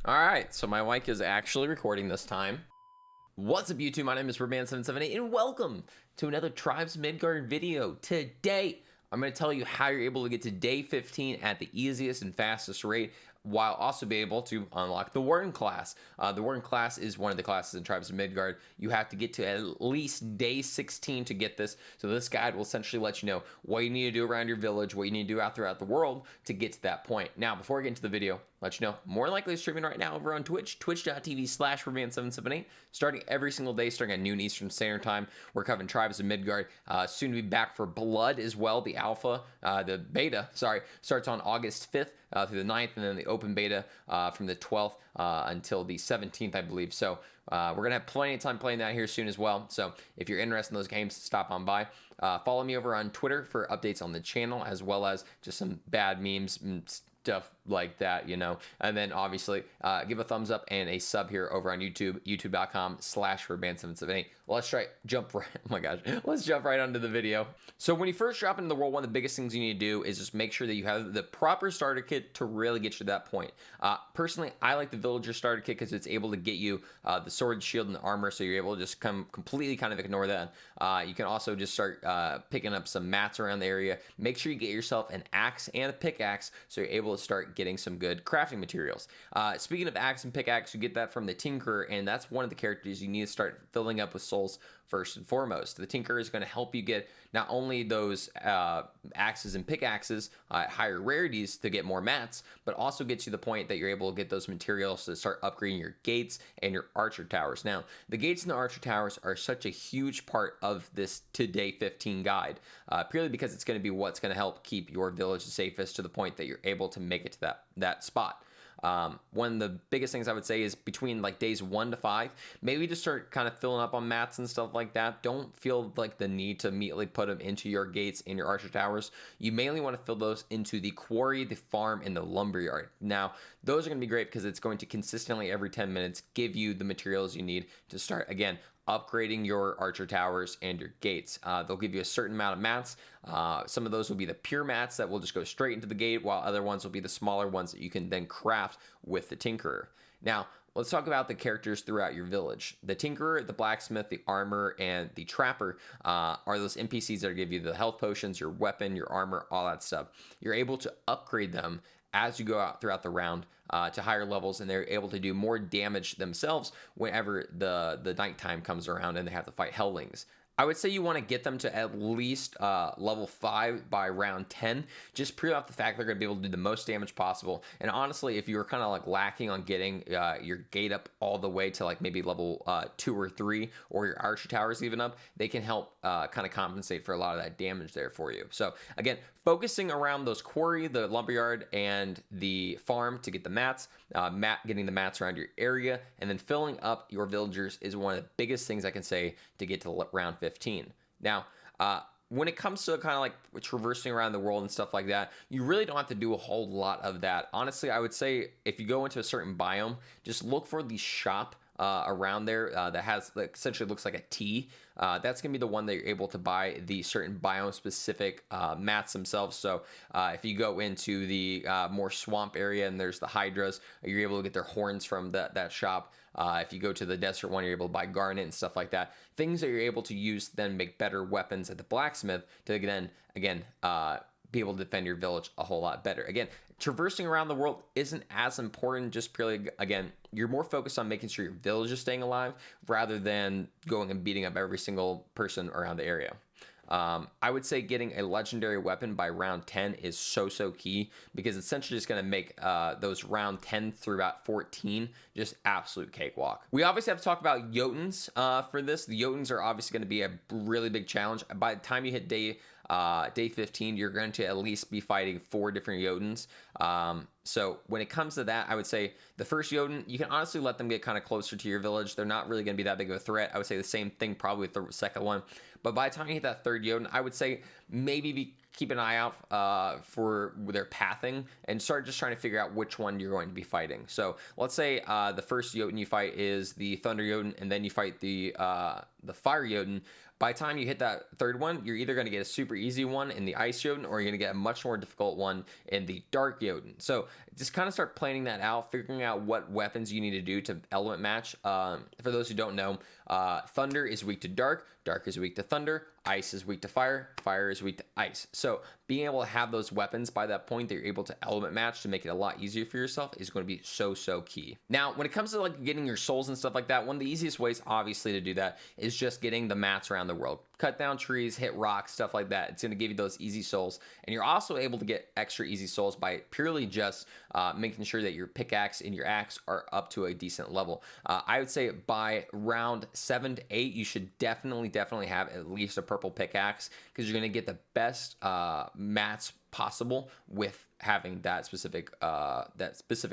All right, so my mic is actually recording this time. What's up, YouTube? My name is Warden778, and welcome to another Tribes of Midgard video. Today, I'm going to tell you how you're able to get to day 15 at the easiest and fastest rate, while also be able to unlock the Warden class. The Warden class is one of the classes in Tribes of Midgard. You have to get to at least day 16 to get this. So this guide will essentially let you know what you need to do around your village, what you need to do out throughout the world to get to that point. Now, before I get into the video, let you know, more likely streaming right now over on Twitch, twitch.tv/Warden778, starting every single day, starting at noon Eastern Standard Time. We're covering Tribes of Midgard. Soon to be back for Blood as well. The alpha, the beta, starts on August 5th through the 9th, and then the open beta from the 12th until the 17th, I believe. So we're going to have plenty of time playing that here soon as well. So if you're interested in those games, stop on by. Follow me over on Twitter for updates on the channel, as well as just some bad memes and stuff like that, you know. And then obviously give a thumbs up and a sub here over on YouTube, youtube.com/Warden778. Let's jump right onto the video. So when you first drop into the world, one of the biggest things you need to do is just make sure that you have the proper starter kit to really get you to that point. Personally, I like the villager starter kit because it's able to get you the sword, shield, and the armor, so you're able to just completely kind of ignore that. You can also just start picking up some mats around the area. Make sure you get yourself an axe and a pickaxe so you're able to start getting some good crafting materials. Speaking of axe and pickaxe, you get that from the Tinkerer, and that's one of the characters you need to start filling up with souls first and foremost. The Tinkerer is going to help you get not only those axes and pickaxes at higher rarities to get more mats, but also gets you the point that you're able to get those materials to start upgrading your gates and your archer towers. Now, the gates and the archer towers are such a huge part of this to day 15 guide, purely because it's going to be what's going to help keep your village the safest to the point that you're able to make it to that spot. One of the biggest things I would say is between like days 1 to 5, maybe just start kind of filling up on mats and stuff like that. Don't feel like the need to immediately put them into your gates and your archer towers. You mainly want to fill those into the quarry, the farm, and the lumberyard. Now, those are going to be great because it's going to consistently every 10 minutes give you the materials you need to start, again, upgrading your archer towers and your gates. They'll give you a certain amount of mats. Some of those will be the pure mats that will just go straight into the gate, while other ones will be the smaller ones that you can then craft with the Tinkerer. Now, let's talk about the characters throughout your village. The Tinkerer, the Blacksmith, the Armor, and the Trapper are those NPCs that give you the health potions, your weapon, your armor, all that stuff. You're able to upgrade them as you go out throughout the round to higher levels, and they're able to do more damage themselves whenever the nighttime comes around and they have to fight hellings. I would say you want to get them to at least level 5 by round 10, just purely off the fact they're going to be able to do the most damage possible. And honestly, if you were kind of like lacking on getting your gate up all the way to like maybe level 2 or 3, or your archer towers even up, they can help kind of compensate for a lot of that damage there for you. So again, focusing around those quarry, the lumberyard, and the farm to get the mats, getting the mats around your area, and then filling up your villagers is one of the biggest things I can say to get to round 15. Now, when it comes to kind of like traversing around the world and stuff like that, you really don't have to do a whole lot of that. Honestly, I would say if you go into a certain biome, just look for the shop around there that has essentially looks like a T. That's gonna be the one that you're able to buy the certain biome specific mats themselves. So if you go into the more swamp area and there's the hydras, you're able to get their horns from that shop. If you go to the desert one, you're able to buy garnet and stuff like that. Things that you're able to use to then make better weapons at the blacksmith to then again be able to defend your village a whole lot better. Again, traversing around the world isn't as important, just purely, again, you're more focused on making sure your village is staying alive rather than going and beating up every single person around the area. I would say getting a legendary weapon by round 10 is so key, because it's essentially just going to make those round 10 through about 14 just absolute cakewalk. We obviously have to talk about Jotuns for this. The Jotuns are obviously going to be a really big challenge. By the time you hit day 15, you're going to at least be fighting 4 different Jotuns. So when it comes to that, I would say the first Jotun, you can honestly let them get kind of closer to your village. They're not really going to be that big of a threat. I would say the same thing probably with the second one. But by the time you hit that third Jotun, I would say maybe keep an eye out for their pathing and start just trying to figure out which one you're going to be fighting. So let's say the first Jotun you fight is the Thunder Jotun, and then you fight the Fire Jotun. By the time you hit that third one, you're either going to get a super easy one in the Ice Jotun, or you're going to get a much more difficult one in the Dark Jotun. So just kind of start planning that out, figuring out what weapons you need to do to element match. For those who don't know, Thunder is weak to Dark, Dark is weak to Thunder, Ice is weak to Fire, Fire is weak to Ice. So being able to have those weapons by that point that you're able to element match to make it a lot easier for yourself is going to be so key. Now, when it comes to like getting your souls and stuff like that, one of the easiest ways obviously to do that is just getting the mats around the world. Cut down trees, hit rocks, stuff like that. It's going to give you those easy souls. And you're also able to get extra easy souls by purely just making sure that your pickaxe and your axe are up to a decent level. I would say by round 7 to 8, you should definitely have at least a purple pickaxe, because you're going to get the best mats possible with having that specific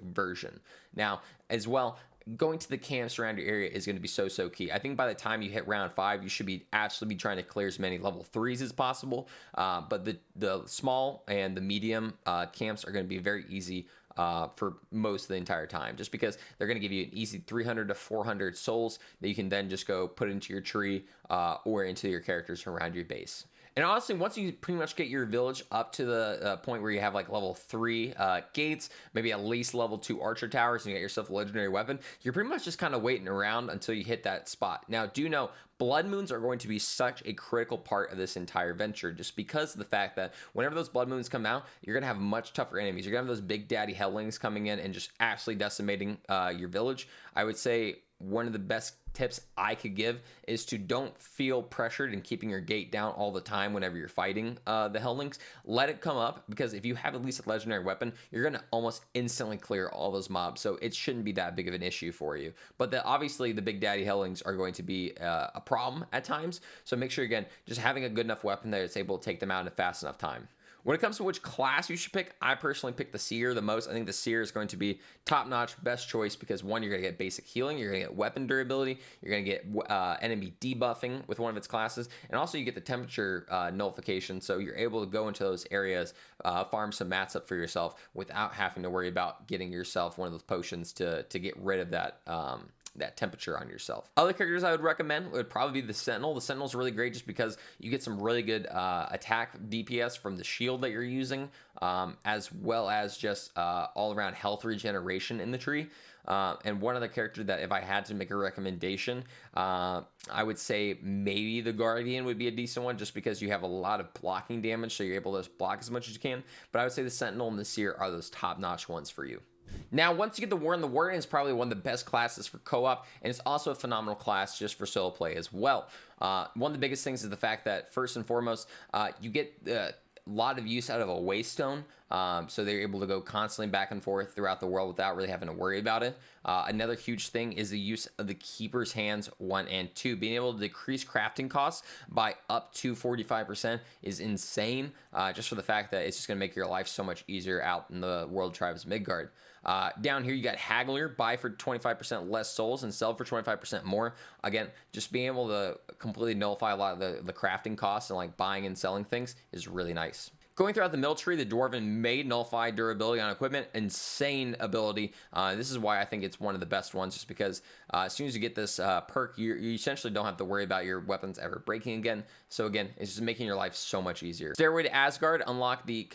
version. Now, as well, going to the camps around your area is going to be so key. I think by the time you hit round 5, you should be absolutely trying to clear as many level 3s as possible. But the small and the medium camps are going to be very easy for most of the entire time, just because they're going to give you an easy 300 to 400 souls that you can then just go put into your tree or into your characters around your base. And honestly, once you pretty much get your village up to the point where you have like level 3 gates, maybe at least level 2 archer towers, and you get yourself a legendary weapon, you're pretty much just kind of waiting around until you hit that spot. Now, do know, blood moons are going to be such a critical part of this entire venture, just because of the fact that whenever those blood moons come out, you're going to have much tougher enemies. You're going to have those big daddy hellings coming in and just absolutely decimating your village. I would say one of the best tips I could give is to don't feel pressured in keeping your gate down all the time whenever you're fighting the hellings. Let it come up, because if you have at least a legendary weapon, you're going to almost instantly clear all those mobs, so it shouldn't be that big of an issue for you. But obviously the big daddy hellings are going to be a problem at times, so make sure, again, just having a good enough weapon that it's able to take them out in a fast enough time. When it comes to which class you should pick, I personally pick the Seer the most. I think the Seer is going to be top-notch, best choice, because one, you're going to get basic healing, you're going to get weapon durability, you're going to get enemy debuffing with one of its classes, and also you get the temperature nullification, so you're able to go into those areas, farm some mats up for yourself without having to worry about getting yourself one of those potions to get rid of that that temperature on yourself. Other characters I would recommend would probably be the Sentinel. The Sentinel is really great just because you get some really good attack DPS from the shield that you're using, as well as just all around health regeneration in the tree. And one other character that if I had to make a recommendation, I would say maybe the Guardian would be a decent one, just because you have a lot of blocking damage, so you're able to block as much as you can. But I would say the Sentinel and the Seer are those top-notch ones for you. Now, once you get the Warden is probably one of the best classes for co-op, and it's also a phenomenal class just for solo play as well. One of the biggest things is the fact that, first and foremost, you get a lot of use out of a waystone, so they're able to go constantly back and forth throughout the world without really having to worry about it. Another huge thing is the use of the Keeper's Hands 1 and 2. Being able to decrease crafting costs by up to 45% is insane, just for the fact that it's just going to make your life so much easier out in the World Tribes Midgard. Down here, you got Haggler, buy for 25% less souls and sell for 25% more. Again, just being able to completely nullify a lot of the crafting costs and like buying and selling things is really nice. Going throughout the mill tree, the Dwarven may nullify durability on equipment. Insane ability. This is why I think it's one of the best ones, just because as soon as you get this perk, you essentially don't have to worry about your weapons ever breaking again. So again, it's just making your life so much easier. Stairway to Asgard, unlock the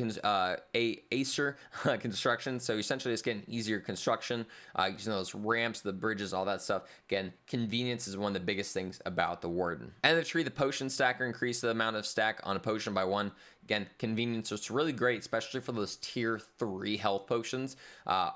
Acer construction. So essentially just getting easier construction, using those ramps, the bridges, all that stuff. Again, convenience is one of the biggest things about the Warden. And the tree, the potion stacker, increase the amount of stack on a potion by 1. Again, convenience, so it's really great, especially for those tier 3 health potions.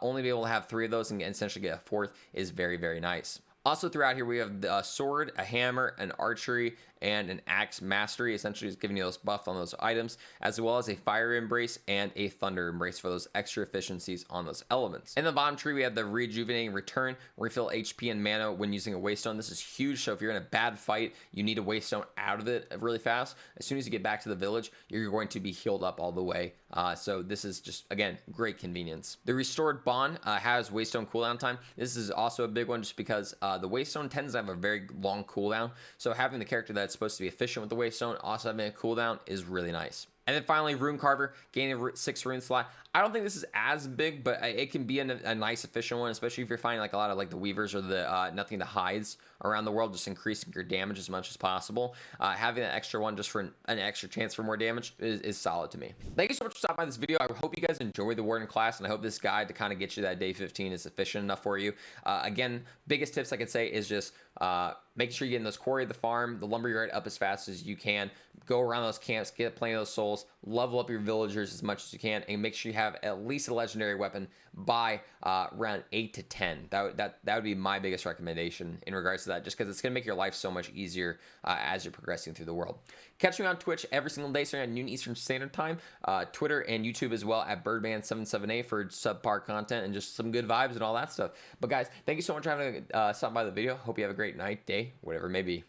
Only be able to have 3 of those and essentially get a 4th is very nice. Also throughout here, we have a sword, a hammer, an archery, and an axe mastery, essentially just giving you those buff on those items, as well as a fire embrace and a thunder embrace for those extra efficiencies on those elements. In the bottom tree, we have the rejuvenating return, refill HP and mana when using a waystone. This is huge, so if you're in a bad fight, you need a waystone out of it really fast. As soon as you get back to the village, you're going to be healed up all the way. So this is just, again, great convenience. The restored bond has waystone cooldown time. This is also a big one just because the waystone tends to have a very long cooldown, so having the character that's supposed to be efficient with the waystone also having a cooldown is really nice. And then finally, Rune Carver, gaining a 6 rune slot. I don't think this is as big, but it can be a nice efficient one, especially if you're finding like a lot of like the weavers or the nothing to hides around the world, just increasing your damage as much as possible. Having that extra one just for an extra chance for more damage is solid to me. Thank you so much for stopping by this video. I hope you guys enjoyed the Warden class, and I hope this guide to kind of get you that day 15 is efficient enough for you. Again, biggest tips I could say is just making sure you're getting those quarry at the farm, the lumberyard up as fast as you can. Go around those camps, get plenty of those souls, level up your villagers as much as you can, and make sure you have at least a legendary weapon by round 8 to 10. That would be my biggest recommendation in regards to that, just because it's going to make your life so much easier as you're progressing through the world. Catch me on Twitch every single day starting at noon Eastern Standard Time, Twitter and YouTube as well at Birdman778 for subpar content and just some good vibes and all that stuff. But guys, thank you so much for having stopped by the video. Hope you have a great night, day, whatever it may be.